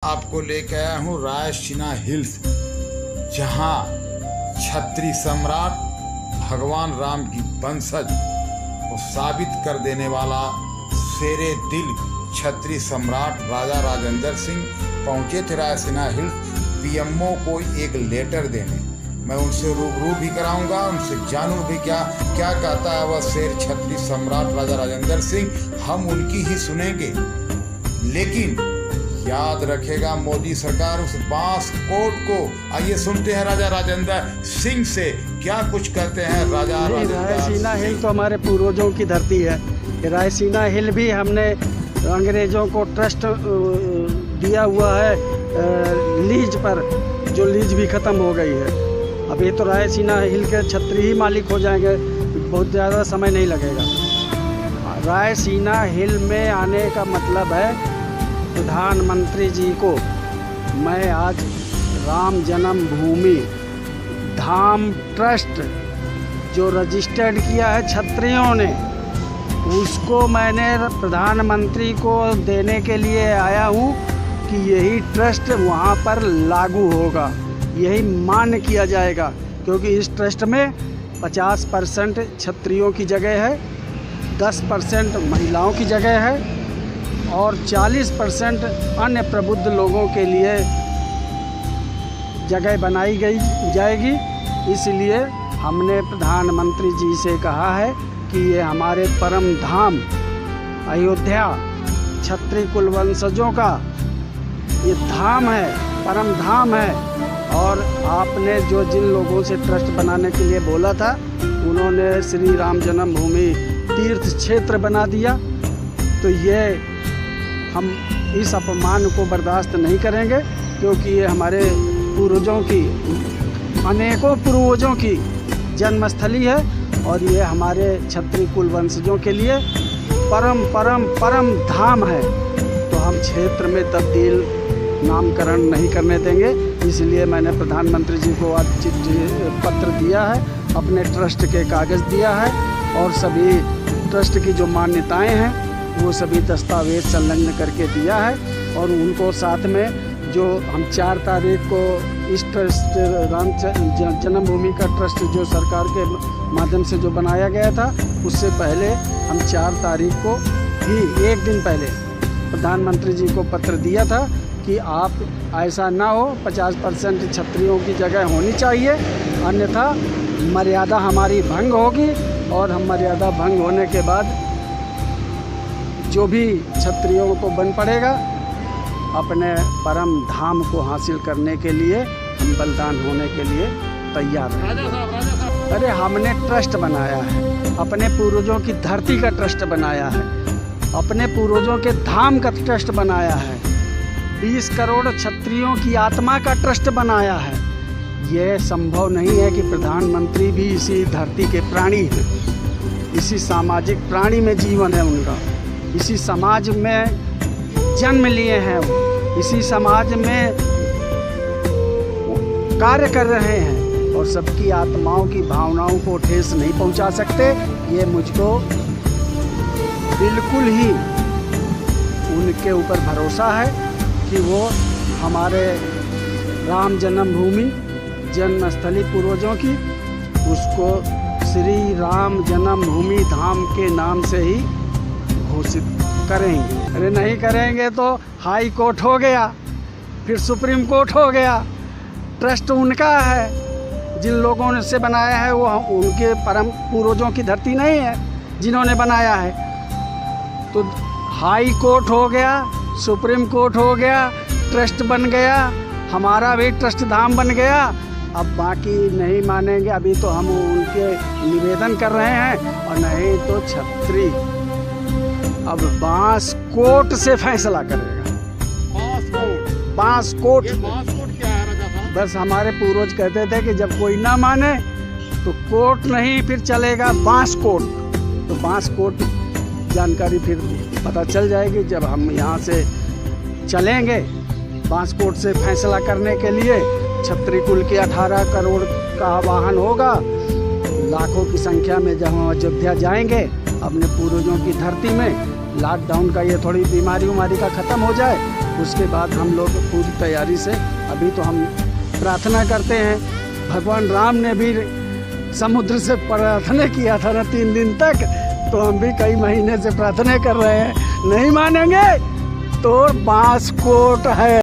आपको लेकर आया हूँ रायसीना हिल्स, जहाँ छत्री सम्राट भगवान राम की वंशज को साबित कर देने वाला शेरे दिल छत्री सम्राट राजा राजेंद्र सिंह पहुँचे थे रायसीना हिल्स पीएमओ को एक लेटर देने। मैं उनसे रूबरू भी कराऊंगा, उनसे जानूं भी क्या क्या कहता है वह शेर छत्री सम्राट राजा राजेंद्र सिंह। हम उनकी ही सुनेंगे, लेकिन याद रखेगा मोदी सरकार उस बांस कोट को। आइए सुनते हैं राजा राजेंद्र सिंह से क्या कुछ कहते हैं राजा रायसीना हिल तो हमारे पूर्वजों की धरती है। रायसीना हिल भी हमने अंग्रेजों को ट्रस्ट दिया हुआ है लीज पर, जो लीज भी ख़त्म हो गई है। अब ये तो रायसीना हिल के छत्री ही मालिक हो जाएंगे, बहुत ज़्यादा समय नहीं लगेगा। रायसीना हिल में आने का मतलब है प्रधानमंत्री जी को मैं आज राम जन्मभूमि धाम ट्रस्ट जो रजिस्टर्ड किया है छत्रियों ने, उसको मैंने प्रधानमंत्री को देने के लिए आया हूँ कि यही ट्रस्ट वहाँ पर लागू होगा, यही मान्य किया जाएगा। क्योंकि इस ट्रस्ट में 50% छत्रियों की जगह है, 10% महिलाओं की जगह है और 40% अन्य प्रबुद्ध लोगों के लिए जगह बनाई जाएगी। इसलिए हमने प्रधानमंत्री जी से कहा है कि ये हमारे परम धाम अयोध्या छत्री कुल वंशजों का ये धाम है, परम धाम है। और आपने जो जिन लोगों से ट्रस्ट बनाने के लिए बोला था, उन्होंने श्री राम जन्मभूमि तीर्थ क्षेत्र बना दिया। तो ये हम इस अपमान को बर्दाश्त नहीं करेंगे, क्योंकि ये हमारे पूर्वजों की, अनेकों पूर्वजों की जन्मस्थली है और ये हमारे छत्री कुल वंशजों के लिए परम परम परम धाम है। तो हम क्षेत्र में तब्दील नामकरण नहीं करने देंगे। इसलिए मैंने प्रधानमंत्री जी को आज पत्र दिया है, अपने ट्रस्ट के कागज़ दिया है और सभी ट्रस्ट की जो मान्यताएं हैं वो सभी दस्तावेज संलग्न करके दिया है। और उनको साथ में जो हम 4 तारीख को इस ट्रस्ट राम जन्मभूमि का ट्रस्ट जो सरकार के माध्यम से जो बनाया गया था, उससे पहले हम 4 तारीख को ही एक दिन पहले प्रधानमंत्री जी को पत्र दिया था कि आप ऐसा ना हो, 50% छत्रियों की जगह होनी चाहिए, अन्यथा मर्यादा हमारी भंग होगी। और हम मर्यादा भंग होने के बाद जो भी छत्रियों को बन पड़ेगा अपने परम धाम को हासिल करने के लिए हम बलिदान होने के लिए तैयार हैं। अरे हमने ट्रस्ट बनाया है, अपने पूर्वजों की धरती का ट्रस्ट बनाया है, अपने पूर्वजों के धाम का ट्रस्ट बनाया है, 20 करोड़ छत्रियों की आत्मा का ट्रस्ट बनाया है। यह संभव नहीं है कि प्रधानमंत्री भी इसी धरती के प्राणी हैं, इसी सामाजिक प्राणी में जीवन है उनका, इसी समाज में जन्म लिए हैं वो, इसी समाज में कार्य कर रहे हैं और सबकी आत्माओं की भावनाओं को ठेस नहीं पहुंचा सकते। ये मुझको बिल्कुल ही उनके ऊपर भरोसा है कि वो हमारे राम जन्मभूमि जन्मस्थली पूर्वजों की, उसको श्री राम जन्मभूमि धाम के नाम से ही घोषित करेंगे। अरे नहीं करेंगे तो हाई कोर्ट हो गया, फिर सुप्रीम कोर्ट हो गया। ट्रस्ट उनका है, जिन लोगों ने से बनाया है वो उनके परम पूर्वजों की धरती नहीं है जिन्होंने बनाया है। तो हाई कोर्ट हो गया, सुप्रीम कोर्ट हो गया, ट्रस्ट बन गया, हमारा भी ट्रस्ट धाम बन गया। अब बाकी नहीं मानेंगे, अभी तो हम उनके निवेदन कर रहे हैं। और नहीं तो छत्री अब बांस कोर्ट से फैसला करेगा। बांस कोर्ट क्या है राजा साहब? बस हमारे पूर्वज कहते थे कि जब कोई ना माने तो कोर्ट नहीं, फिर चलेगा बांस कोर्ट। तो बांस कोर्ट जानकारी फिर पता चल जाएगी जब हम यहाँ से चलेंगे बांस कोर्ट से फैसला करने के लिए। छत्री कुल के 18 करोड़ का आवाहन होगा, लाखों की संख्या में जब हम अयोध्या जाएंगे अपने पूर्वजों की धरती में। लॉकडाउन का ये थोड़ी बीमारी का ख़त्म हो जाए उसके बाद हम लोग पूरी तैयारी से अभी तो हम प्रार्थना करते हैं। भगवान राम ने भी समुद्र से प्रार्थना किया था ना 3 दिन तक, तो हम भी कई महीने से प्रार्थना कर रहे हैं। नहीं मानेंगे तो बांस कोट है।